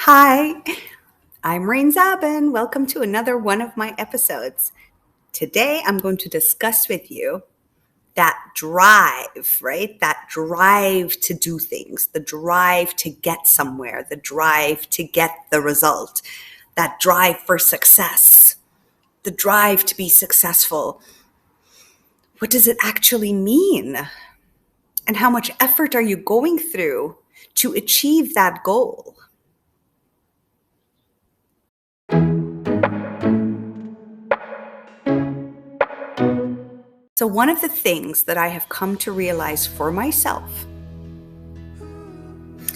Hi, I'm Zaben. Welcome to another one of my episodes. Today, I'm going to discuss with you that drive, right? That drive to do things, the drive to get somewhere, the drive to get the result, that drive for success, the drive to be successful. What does it actually mean? And how much effort are you going through to achieve that goal? So one of the things that I have come to realize for myself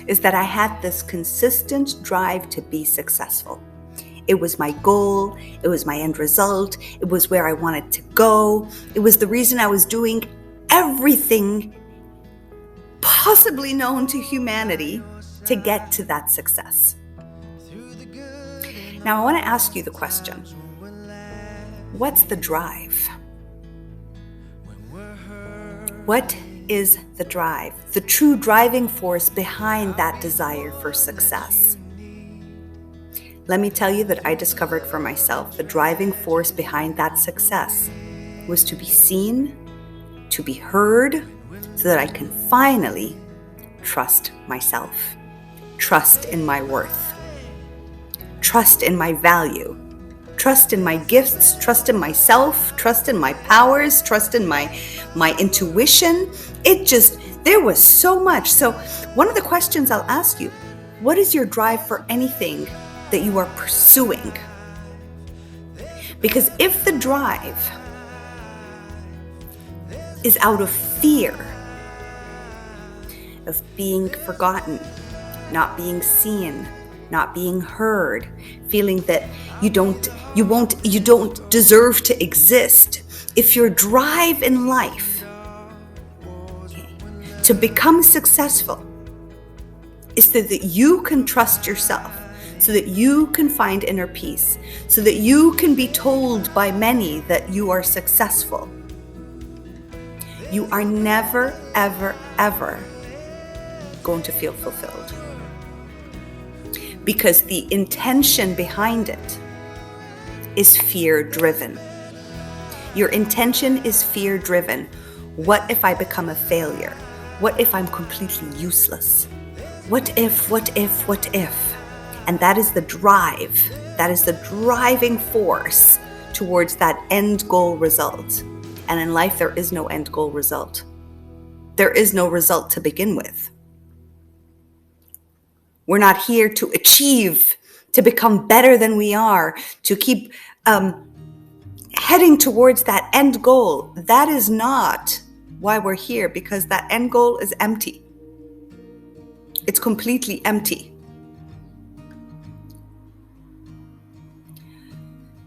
is that I had this consistent drive to be successful. It was my goal. It was my end result. It was where I wanted to go. It was the reason I was doing everything possibly known to humanity to get to that success. Now, I want to ask you the question, what's the drive? What is the drive, the true driving force behind that desire for success? Let me tell you that I discovered for myself the driving force behind that success was to be seen, to be heard, so that I can finally trust myself, trust in my worth, trust in my value, trust in my gifts, trust in myself, trust in my powers, trust in my intuition. There was so much. So one of the questions I'll ask you, what is your drive for anything that you are pursuing? Because if the drive is out of fear of being forgotten, not being seen, not being heard, feeling that you don't deserve to exist. If your drive in life, to become successful is so that you can trust yourself, so that you can find inner peace, so that you can be told by many that you are successful, you are never, ever, ever going to feel fulfilled. Because the intention behind it is fear-driven. Your intention is fear-driven. What if I become a failure? What if I'm completely useless? What if? And that is the drive. That is the driving force towards that end goal result. And in life, there is no end goal result. There is no result to begin with. We're not here to achieve, to become better than we are, to keep heading towards that end goal. That is not why we're here, because that end goal is empty. It's completely empty.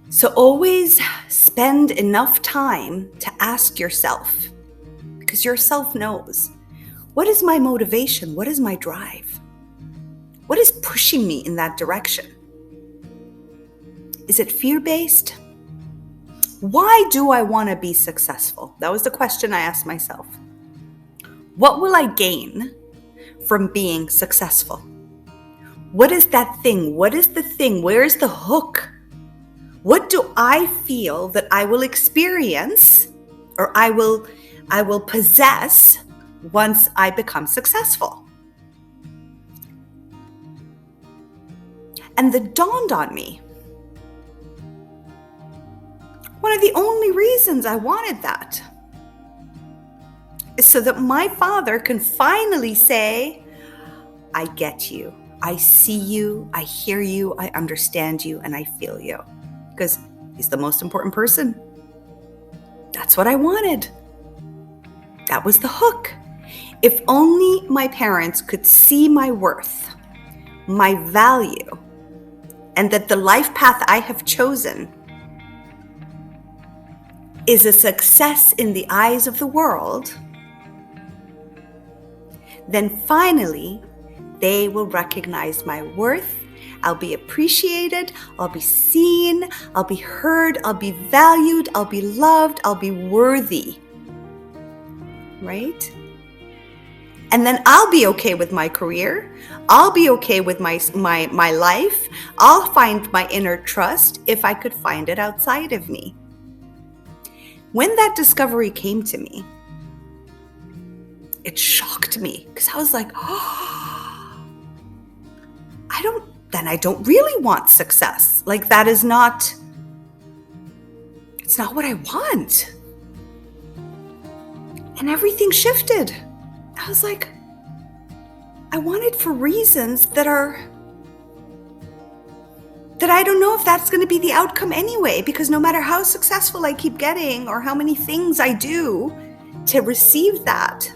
So always spend enough time to ask yourself, because yourself knows, what is my motivation? What is my drive? What is pushing me in that direction? Is it fear-based? Why do I want to be successful? That was the question I asked myself. What will I gain from being successful? What is that thing? What is the thing? Where is the hook? What do I feel that I will experience or I will possess once I become successful? And that dawned on me. One of the only reasons I wanted that is so that my father can finally say, I get you, I see you, I hear you, I understand you, and I feel you. Because he's the most important person. That's what I wanted. That was the hook. If only my parents could see my worth, my value, and that the life path I have chosen is a success in the eyes of the world, then finally they will recognize my worth. I'll be appreciated, I'll be seen, I'll be heard, I'll be valued, I'll be loved, I'll be worthy, right? And then I'll be okay with my career. I'll be okay with my life. I'll find my inner trust if I could find it outside of me. When that discovery came to me, it shocked me because I was like, oh, I don't really want success. Like that is not, it's not what I want. And everything shifted. I was like, I want it for reasons that I don't know if that's going to be the outcome anyway, because no matter how successful I keep getting or how many things I do to receive that,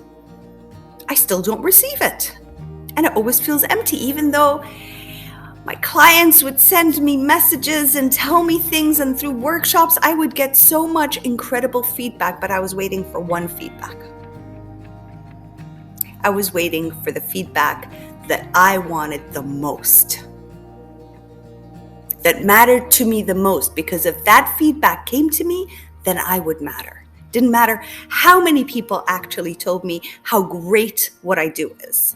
I still don't receive it. And it always feels empty, even though my clients would send me messages and tell me things, and through workshops, I would get so much incredible feedback, but I was waiting for one feedback. I was waiting for the feedback that I wanted the most, that mattered to me the most, because if that feedback came to me, then I would matter. Didn't matter how many people actually told me how great what I do is.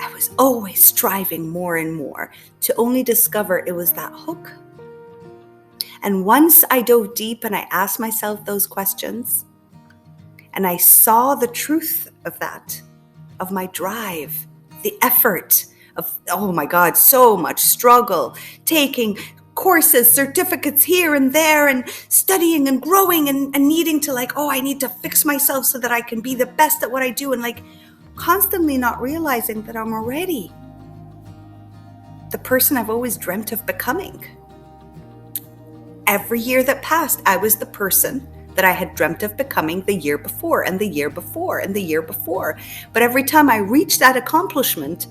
I was always striving more and more to only discover it was that hook. And once I dove deep and I asked myself those questions, and I saw the truth of that, of my drive, the effort of, oh my God, so much struggle, taking courses, certificates here and there, and studying and growing and needing to I need to fix myself so that I can be the best at what I do, and constantly not realizing that I'm already the person I've always dreamt of becoming. Every year that passed, I was the person that I had dreamt of becoming the year before and the year before and the year before. But every time I reached that accomplishment,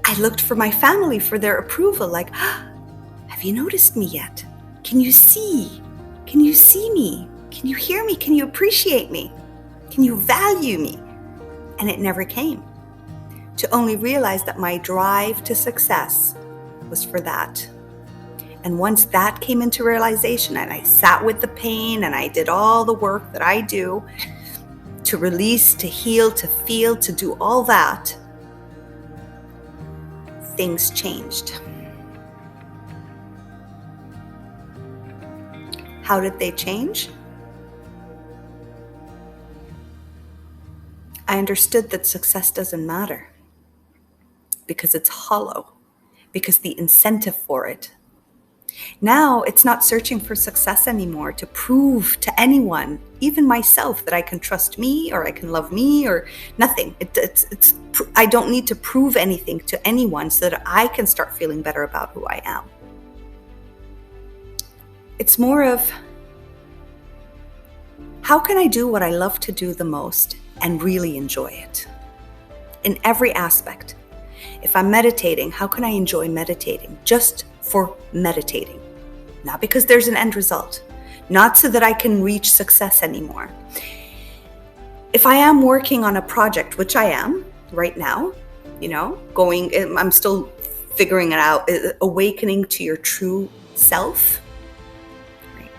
I looked for my family for their approval. Have you noticed me yet? Can you see? Can you see me? Can you hear me? Can you appreciate me? Can you value me? And it never came. To only realize that my drive to success was for that. And once that came into realization, and I sat with the pain and I did all the work that I do to release, to heal, to feel, to do all that, things changed. How did they change? I understood that success doesn't matter because it's hollow, because the incentive for it. Now it's not searching for success anymore to prove to anyone, even myself, that I can trust me or I can love me or nothing. I don't need to prove anything to anyone so that I can start feeling better about who I am. It's more of, how can I do what I love to do the most and really enjoy it in every aspect? If I'm meditating, how can I enjoy meditating just for meditating? Not because there's an end result, not so that I can reach success anymore. If I am working on a project, which I am right now, I'm still figuring it out, awakening to your true self, right?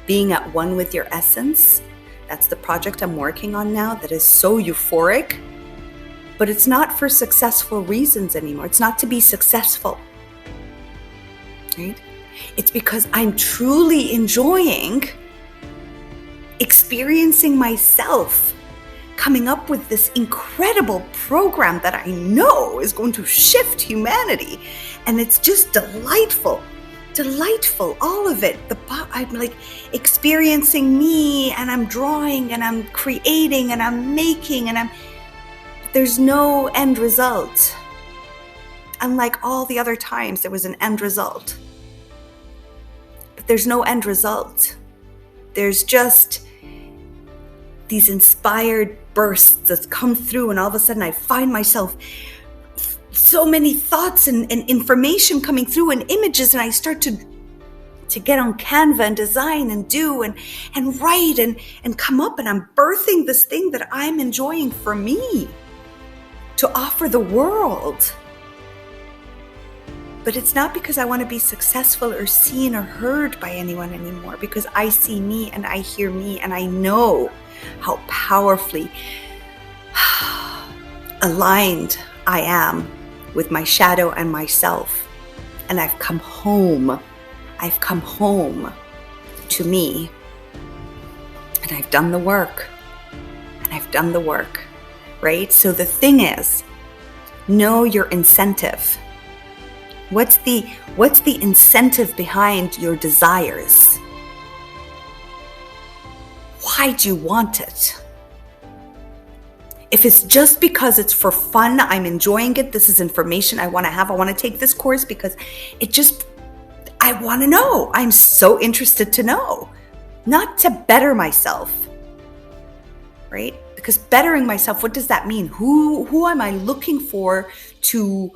Being at one with your essence. That's the project I'm working on now that is so euphoric, but it's not for successful reasons anymore. It's not to be successful, right? It's because I'm truly enjoying experiencing myself, coming up with this incredible program that I know is going to shift humanity. And it's just delightful, all of it. I'm experiencing me, and I'm drawing, and I'm creating, and I'm making, there's no end result. Unlike all the other times, there was an end result. But there's no end result. There's just these inspired bursts that come through, and all of a sudden I find myself so many thoughts and information coming through and images, and I start to get on Canva and design and do and write and come up, and I'm birthing this thing that I'm enjoying for me to offer the world. But it's not because I want to be successful or seen or heard by anyone anymore, because I see me and I hear me, and I know how powerfully aligned I am with my shadow and myself. And I've come home. I've come home to me. And I've done the work. And I've done the work, right? So the thing is, know your incentive. What's the incentive behind your desires? Why do you want it? If it's just because it's for fun, I'm enjoying it, this is information I want to have, I want to take this course because I want to know. I'm so interested to know, not to better myself, right? Because bettering myself, what does that mean? Who am I looking for to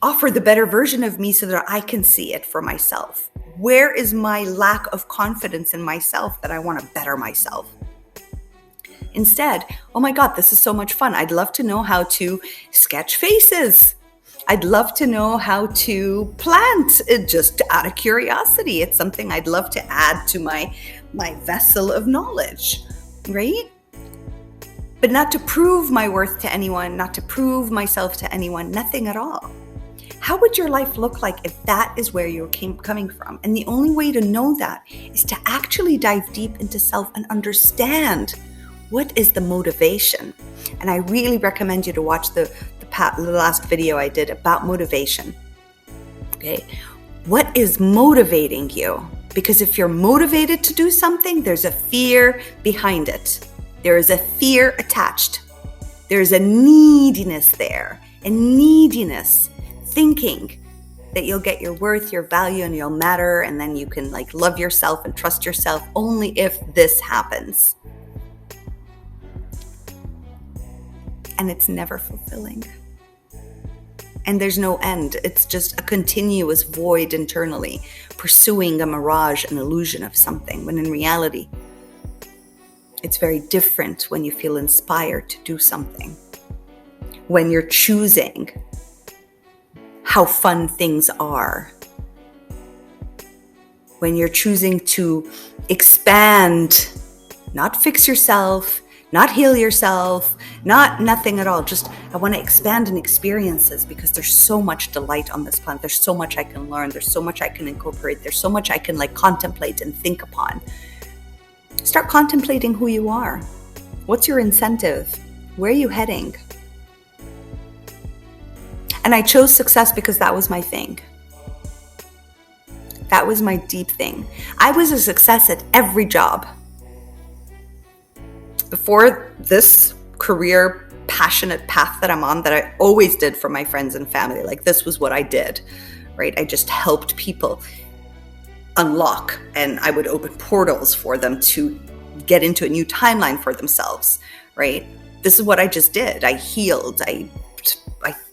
offer the better version of me so that I can see it for myself? Where is my lack of confidence in myself that I want to better myself? Instead, oh my God, this is so much fun. I'd love to know how to sketch faces. I'd love to know how to plant, just out of curiosity. It's something I'd love to add to my vessel of knowledge, right? But not to prove my worth to anyone, not to prove myself to anyone, nothing at all. How would your life look like if that is where you're coming from? And the only way to know that is to actually dive deep into self and understand what is the motivation. And I really recommend you to watch the last video I did about motivation. Okay, what is motivating you? Because if you're motivated to do something, there's a fear behind it. There is a fear attached. There's a neediness there, a neediness, thinking that you'll get your worth, your value, and you'll matter, and then you can love yourself and trust yourself only if this happens. And it's never fulfilling. And there's no end. It's just a continuous void internally, pursuing a mirage, an illusion of something, when in reality, it's very different when you feel inspired to do something. When you're choosing how fun things are. When you're choosing to expand, not fix yourself, not heal yourself, nothing at all. Just, I want to expand in experiences because there's so much delight on this planet. There's so much I can learn. There's so much I can incorporate. There's so much I can contemplate and think upon. Start contemplating who you are. What's your incentive? Where are you heading? And I chose success because that was my thing. That was my deep thing. I was a success at every job. Before this career passionate path that I'm on, that I always did for my friends and family, this was what I did, right? I just helped people unlock, and I would open portals for them to get into a new timeline for themselves, right? This is what I just did. I healed. I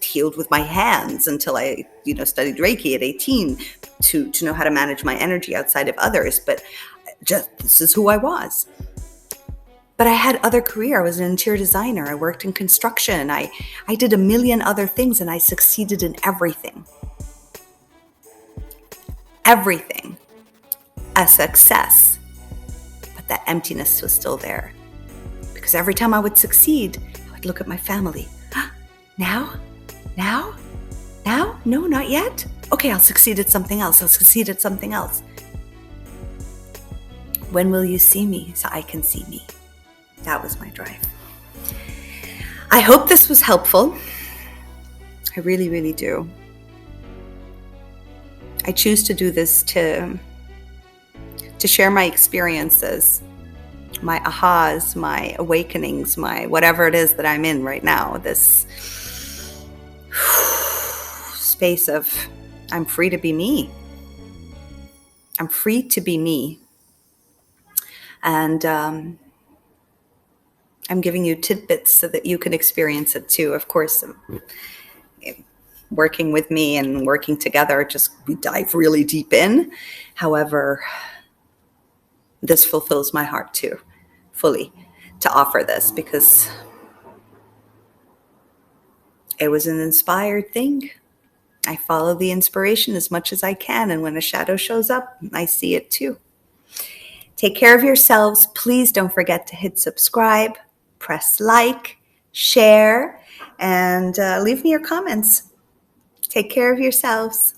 healed with my hands until I, studied Reiki at 18 to know how to manage my energy outside of others. But this is who I was. But I had other career. I was an interior designer. I worked in construction. I did a million other things, and I succeeded in everything. Everything. A success. But that emptiness was still there. Because every time I would succeed, I would look at my family. Now? No, not yet? Okay, I'll succeed at something else. When will you see me so I can see me? That was my drive. I hope this was helpful. I really, really do. I choose to do this to share my experiences, my ahas, my awakenings, my whatever it is that I'm in right now, this space of I'm free to be me. I'm free to be me. And I'm giving you tidbits so that you can experience it too. Of course, working with me and working together, we dive really deep in. However, this fulfills my heart too, fully, to offer this because it was an inspired thing. I follow the inspiration as much as I can. And when a shadow shows up, I see it too. Take care of yourselves. Please don't forget to hit subscribe, press like, share, and leave me your comments. Take care of yourselves.